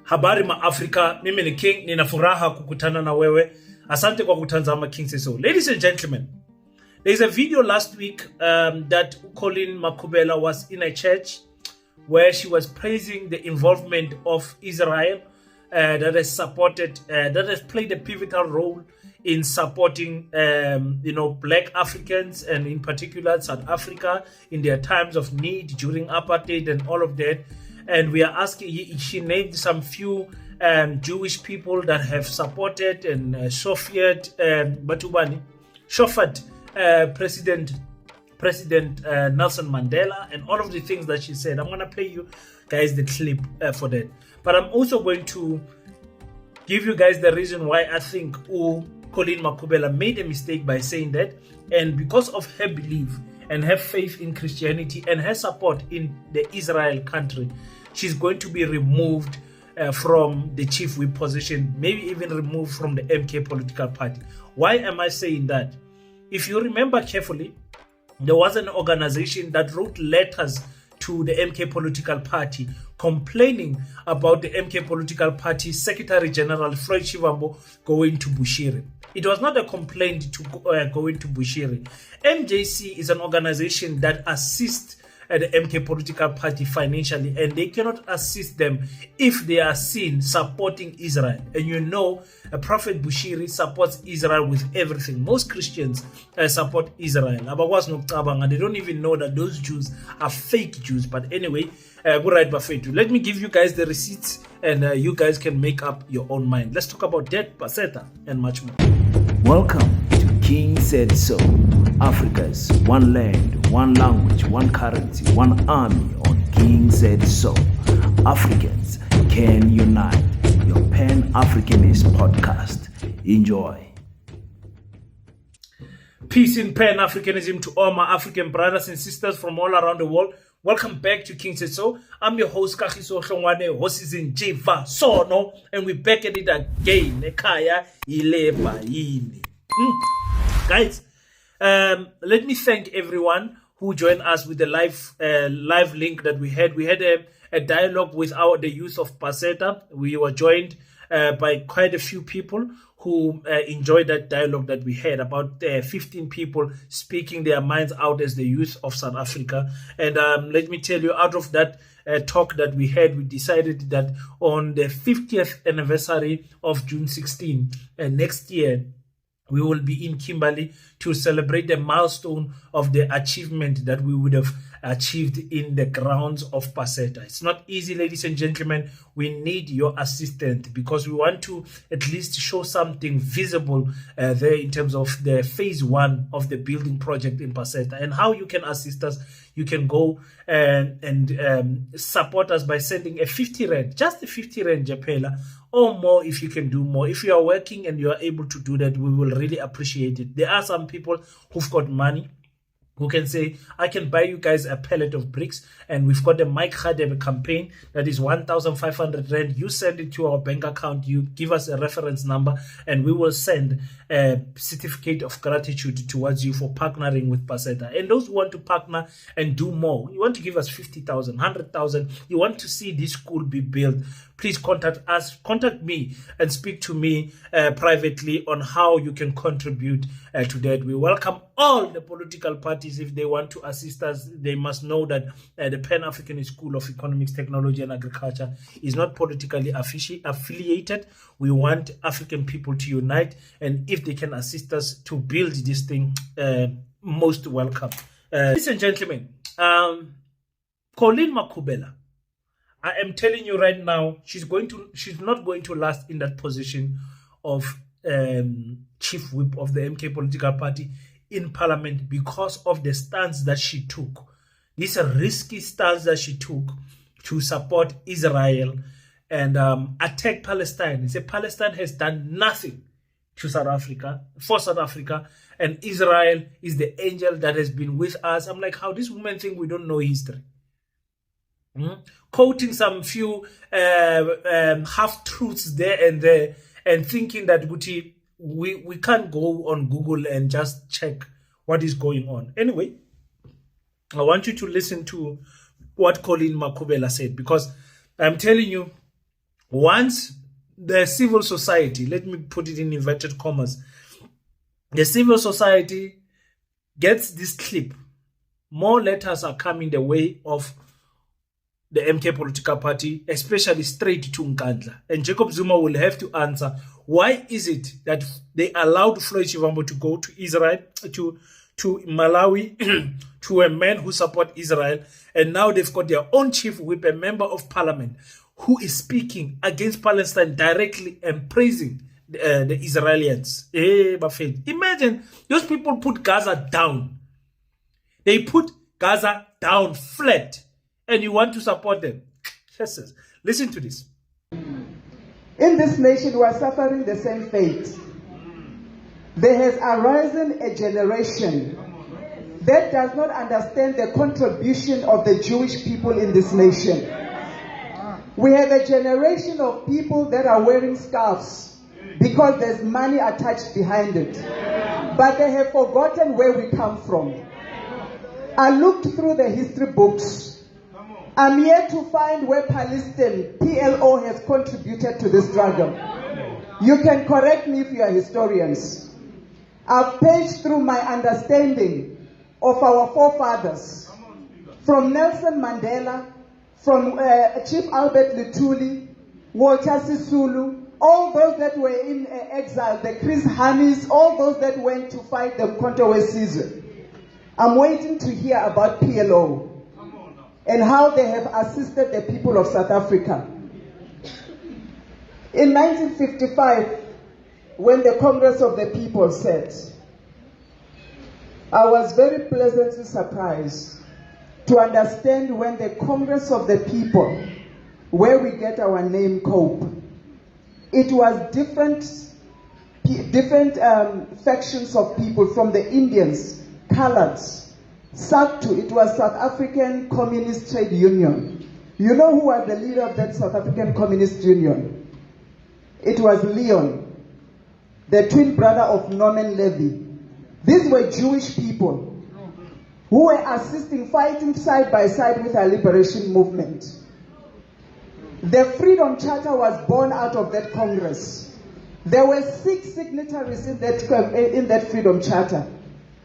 Habari ma Africa, mimi ni King, nina furaha kukutana na wewe. Asante kwa kutazama King Says So. Ladies and gentlemen, there's a video last week that Colleen Makhubele was in a church where she was praising the involvement of Israel that has played a pivotal role in supporting Black Africans, and in particular South Africa, in their times of need during apartheid and all of that. And we are asking, she named some few Jewish people that have supported and chauffeured President Nelson Mandela, and all of the things that she said. I'm going to play you guys the clip for that. But I'm also going to give you guys the reason why I think Colleen Makhubele made a mistake by saying that. And because of her belief and her faith in Christianity and her support in the Israel country, she's going to be removed from the chief whip position, maybe even removed from the MK political party. Why am I saying that? If you remember carefully, there was an organization that wrote letters to the MK political party complaining about the MK political party Secretary General Fred Shivambu going to Bushiri. It was not a complaint to go into Bushiri. MJC is an organization that assists the MK political party financially, and they cannot assist them if they are seen supporting Israel. And you know, Prophet Bushiri supports Israel with everything. Most Christians support Israel. And they don't even know that those Jews are fake Jews. But anyway, go right buffet. Let me give you guys the receipts, and you guys can make up your own mind. Let's talk about that, Paseta, and much more. Welcome to King Said So, Africa's one land, one language, one currency, one army on King Said So. Africans can unite. Your Pan-Africanist podcast. Enjoy. Peace in Pan-Africanism to all my African brothers and sisters from all around the world. Welcome back to King Said So. I'm your host, Kagiso Hlongwane, host is in Jiva Sono, and we're back at it again. Ekaya Ileba Yini. Guys, let me thank everyone who joined us with the live link that we had. We had a dialogue with the youth of Paseta. We were joined by quite a few people who enjoyed that dialogue that we had, about 15 people speaking their minds out as the youth of South Africa. And let me tell you, out of that talk that we had, we decided that on the 50th anniversary of June 16, next year, we will be in Kimberley to celebrate the milestone of the achievement that we would have achieved in the grounds of Paseta. It's not easy, ladies and gentlemen. We need your assistance because we want to at least show something visible there in terms of the phase 1 of the building project in Paseta. And how you can assist us, you can go and support us by sending a 50 rand, just a 50 rand Japela, or more if you can do more. If you are working and you are able to do that, we will really appreciate it. There are some people who've got money who can say, I can buy you guys a pallet of bricks, and we've got a Mike Khadebe campaign that is 1,500 rand. You send it to our bank account, you give us a reference number, and we will send a certificate of gratitude towards you for partnering with Paseta. And those who want to partner and do more, you want to give us 50,000, 100,000, you want to see this school be built, please contact us, contact me, and speak to me privately on how you can contribute to that. We welcome all the political parties. If they want to assist us, they must know that the Pan-African School of Economics, Technology and Agriculture is not politically affiliated. We want African people to unite, and if they can assist us to build this thing, most welcome. Ladies and gentlemen, Colleen Makhubele, I am telling you right now, she's not going to last in that position of chief whip of the MK political party in parliament because of the stance that she took. This is a risky stance that she took to support Israel and attack Palestine. Say Palestine has done nothing to South Africa, for South Africa, and Israel is the angel that has been with us. I'm like, how this woman think we don't know history? Quoting some few half-truths there and thinking that we can't go on Google and just check what is going on. Anyway, I want you to listen to what Colleen Makhubele said, because I'm telling you, once the civil society, let me put it in inverted commas, the civil society gets this clip, more letters are coming the way of the MK political party, especially straight to Nkandla. And Jacob Zuma will have to answer, why is it that they allowed Floyd Shivambu to go to Israel, to Malawi, to a man who support Israel, and now they've got their own chief whip, a member of parliament, who is speaking against Palestine directly and praising the Israelis. Imagine, those people put Gaza down. They put Gaza down flat, and you want to support them. Jesus. Listen to this. In this nation, we are suffering the same fate. There has arisen a generation that does not understand the contribution of the Jewish people in this nation. We have a generation of people that are wearing scarves because there's money attached behind it. But they have forgotten where we come from. I looked through the history books. I'm yet to find where Palestine, PLO, has contributed to this struggle. You can correct me if you are historians. I've paged through my understanding of our forefathers, from Nelson Mandela, from Chief Albert Lutuli, Walter Sisulu, all those that were in exile, the Chris Hannis, all those that went to fight the Kontowe Sizwe. I'm waiting to hear about PLO and how they have assisted the people of South Africa. In 1955, when the Congress of the People said, I was very pleasantly surprised to understand when the Congress of the People, where we get our name COPE, it was different factions of people, from the Indians, coloreds, SACTU, it was South African Communist Trade Union. You know who was the leader of that South African Communist Union? It was Leon, the twin brother of Norman Levy. These were Jewish people who were assisting, fighting side by side with our liberation movement. The Freedom Charter was born out of that Congress. There were 6 signatories in that Freedom Charter.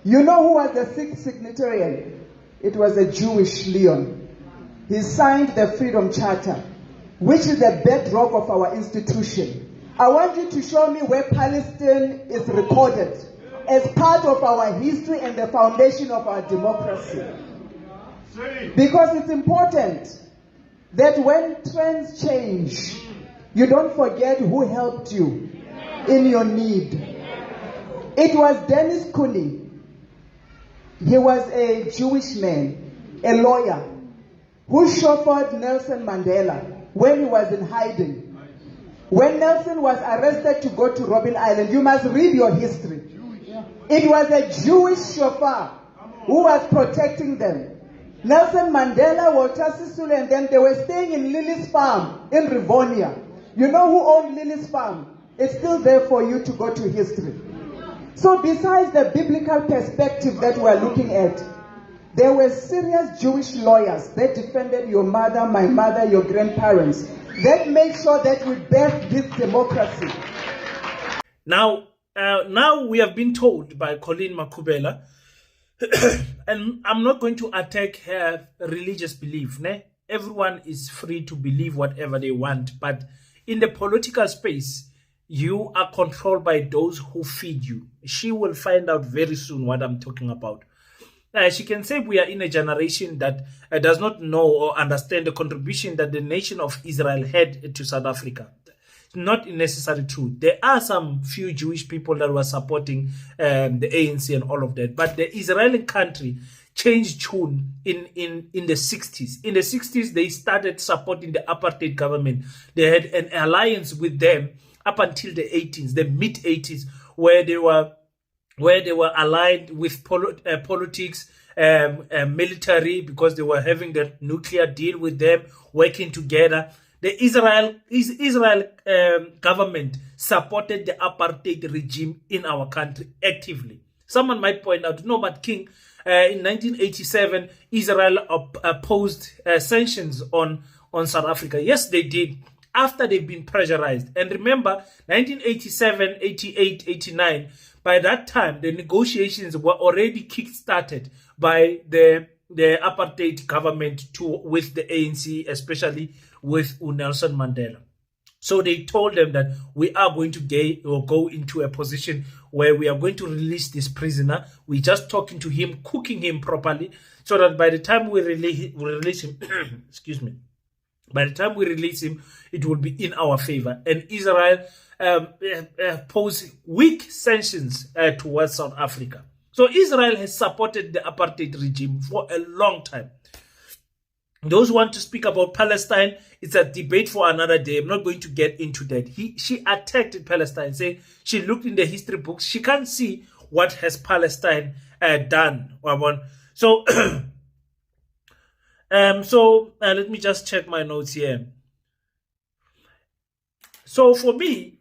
You know who was the 6th signatory? It was a Jewish Leon. He signed the Freedom Charter, which is the bedrock of our institution. I want you to show me where Palestine is recorded as part of our history and the foundation of our democracy. Because it's important that when trends change, you don't forget who helped you in your need. It was Dennis Cooney. He was a Jewish man, a lawyer, who chauffeured Nelson Mandela when he was in hiding. When Nelson was arrested to go to Robben Island, you must read your history. It was a Jewish chauffeur who was protecting them. Nelson Mandela, Walter Sisulu, and then they were staying in Lily's farm in Rivonia. You know who owned Lily's farm? It's still there for you to go to history. So besides the biblical perspective that we're looking at, there were serious Jewish lawyers that defended your mother, my mother, your grandparents, that made sure that we birthed this democracy. Now we have been told by Colleen Makhubele, and I'm not going to attack her religious belief. Ne? Everyone is free to believe whatever they want, but in the political space, you are controlled by those who feed you. She will find out very soon what I'm talking about. She can say we are in a generation that does not know or understand the contribution that the nation of Israel had to South Africa. Not necessarily true. There are some few Jewish people that were supporting the ANC and all of that. But the Israeli country changed tune in the 60s. In the 60s, they started supporting the apartheid government. They had an alliance with them up until the 80s, the mid-80s, where they were aligned with politics, military, because they were having the nuclear deal with them, working together. The Israel government supported the apartheid regime in our country actively. Someone might point out, no, but King, in 1987, Israel opposed sanctions on South Africa. Yes, they did. after they've been pressurized. And remember, 1987, 88, 89, by that time, the negotiations were already kick-started by the apartheid government with the ANC, especially with Nelson Mandela. So they told them that we are going to go into a position where we are going to release this prisoner. We're just talking to him, cooking him properly, so that by the time we release him, excuse me, by the time we release him, it will be in our favor. And Israel posed weak sanctions towards South Africa. So Israel has supported the apartheid regime for a long time. Those who want to speak about Palestine, it's a debate for another day. I'm not going to get into that. She attacked Palestine, saying she looked in the history books. She can't see what has Palestine done. So, let me just check my notes here. So for me,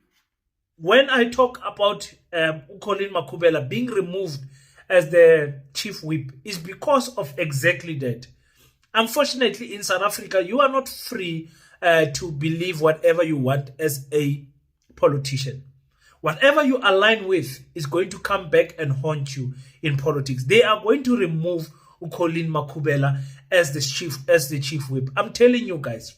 when I talk about Colleen Makhubele being removed as the chief whip, is because of exactly that. Unfortunately, in South Africa, you are not free to believe whatever you want as a politician. Whatever you align with is going to come back and haunt you in politics. They are going to remove Colleen Makhubele as the chief whip. I'm telling you guys,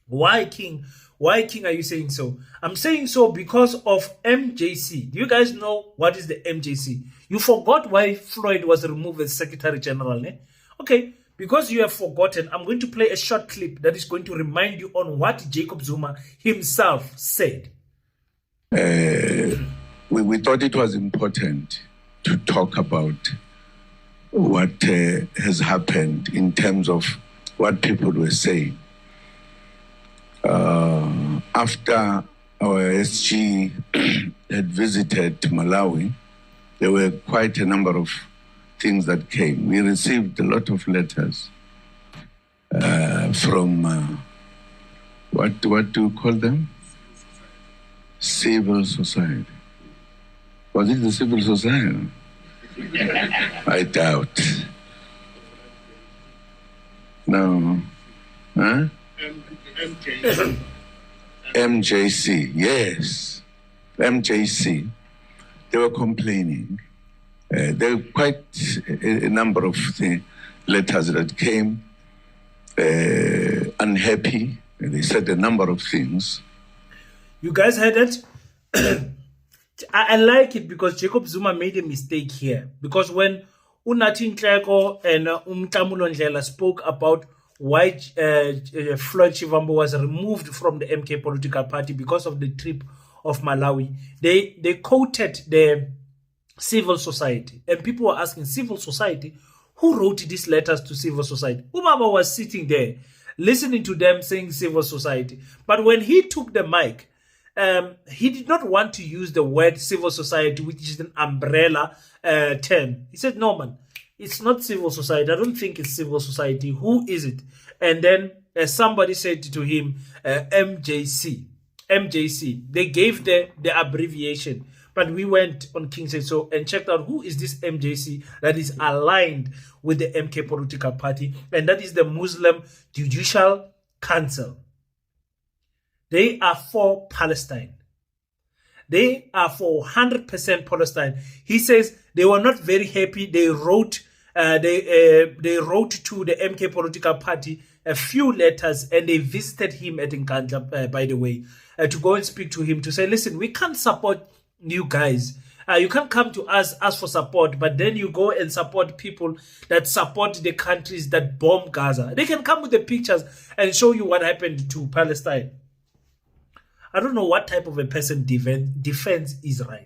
why King? Why King are you saying so? I'm saying so because of MJC. Do you guys know what is the MJC? You forgot why Floyd was removed as Secretary General, eh? Okay. Because you have forgotten, I'm going to play a short clip that is going to remind you on what Jacob Zuma himself said. We thought it was important to talk about what has happened in terms of what people were saying. After our SG had visited Malawi, there were quite a number of things that came. We received a lot of letters from what do you call them? Civil society. Was it the civil society? I doubt. No. Huh? MJC, yes. MJC. They were complaining. There were quite a number of letters that came unhappy. They said a number of things. You guys heard it? I like it because Jacob Zuma made a mistake here. Because when Unathi Nhleko and Umtamulo Ndlela spoke about why Floyd Shivambu was removed from the MK political party because of the trip of Malawi, they quoted the civil society, and people were asking civil society, who wrote these letters to civil society? Ubaba was sitting there listening to them saying civil society, but when he took the mic, he did not want to use the word civil society, which is an umbrella term. He said, no man, it's not civil society. I don't think it's civil society. Who is it? And then somebody said to him, MJC. They gave the abbreviation. But we went on King Said So and checked out who is this MJC that is aligned with the MK political party. And that is the Muslim Judicial Council. They are for Palestine. They are for 100% Palestine. He says they were not very happy. They wrote they wrote to the MK political party a few letters, and they visited him at Nkandla, by the way, to go and speak to him to say, listen, we can't support you guys. You can't come to us, ask for support, but then you go and support people that support the countries that bomb Gaza. They can come with the pictures and show you what happened to Palestine. I don't know what type of a person defends Israel.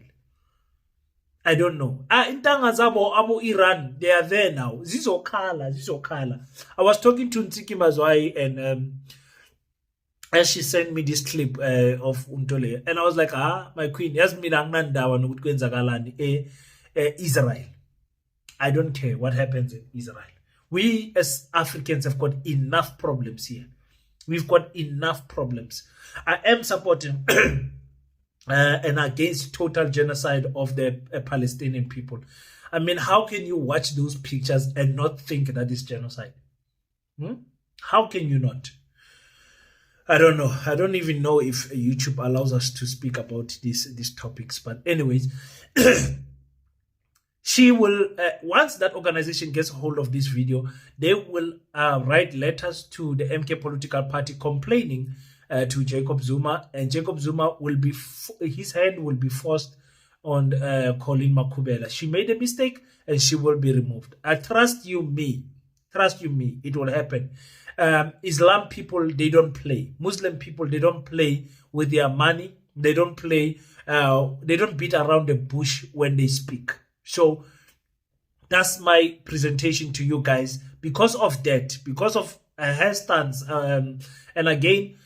I don't know. Intanga zabo abo Iran, they are there now. Zizokhala. I was talking to Ntiki Mazwai, and as she sent me this clip of Untole, and I was like, my queen, Israel. I don't care what happens in Israel. We as Africans have got enough problems here. We've got enough problems. I am supporting and against total genocide of the Palestinian people. I mean, how can you watch those pictures and not think that is genocide? How can you not? I don't know. I don't even know if YouTube allows us to speak about these topics. But anyways, she will, once that organization gets a hold of this video, they will write letters to the MK political party complaining to Jacob Zuma, and Jacob Zuma will be, his hand will be forced on Colleen Makhubele. She made a mistake and she will be removed. I trust you me, it will happen. Islam people, they don't play. Muslim people, they don't play with their money. They don't play, they don't beat around the bush when they speak. So that's my presentation to you guys. Because of that, because of her stance, and again,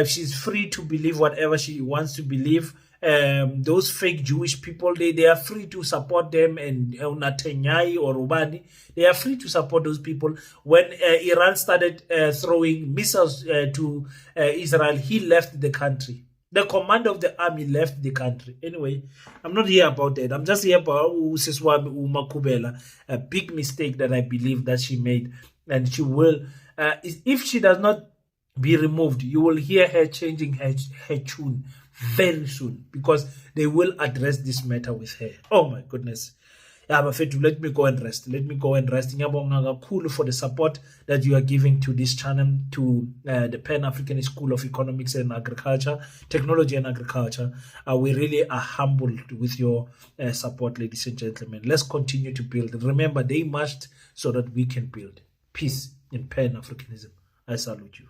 she's free to believe whatever she wants to believe. Those fake Jewish people, they are free to support them, and Netanyahu or Ubani, they are free to support those people. When Iran started throwing missiles to Israel, he left the country. The commander of the army left the country. Anyway, I'm not here about that. I'm just here about Usiswami Makhubele, a big mistake that I believe that she made. And she will, if she does not be removed, you will hear her changing her tune very soon, because they will address this matter with her. Oh my goodness. Yeah, Bafethu, let me go and rest. Ngiyabonga kakhulu for the support that you are giving to this channel, to the Pan-African School of Economics and Agriculture, Technology and Agriculture. We really are humbled with your support, ladies and gentlemen. Let's continue to build. Remember, they must so that we can build. Peace in Pan-Africanism. I salute you.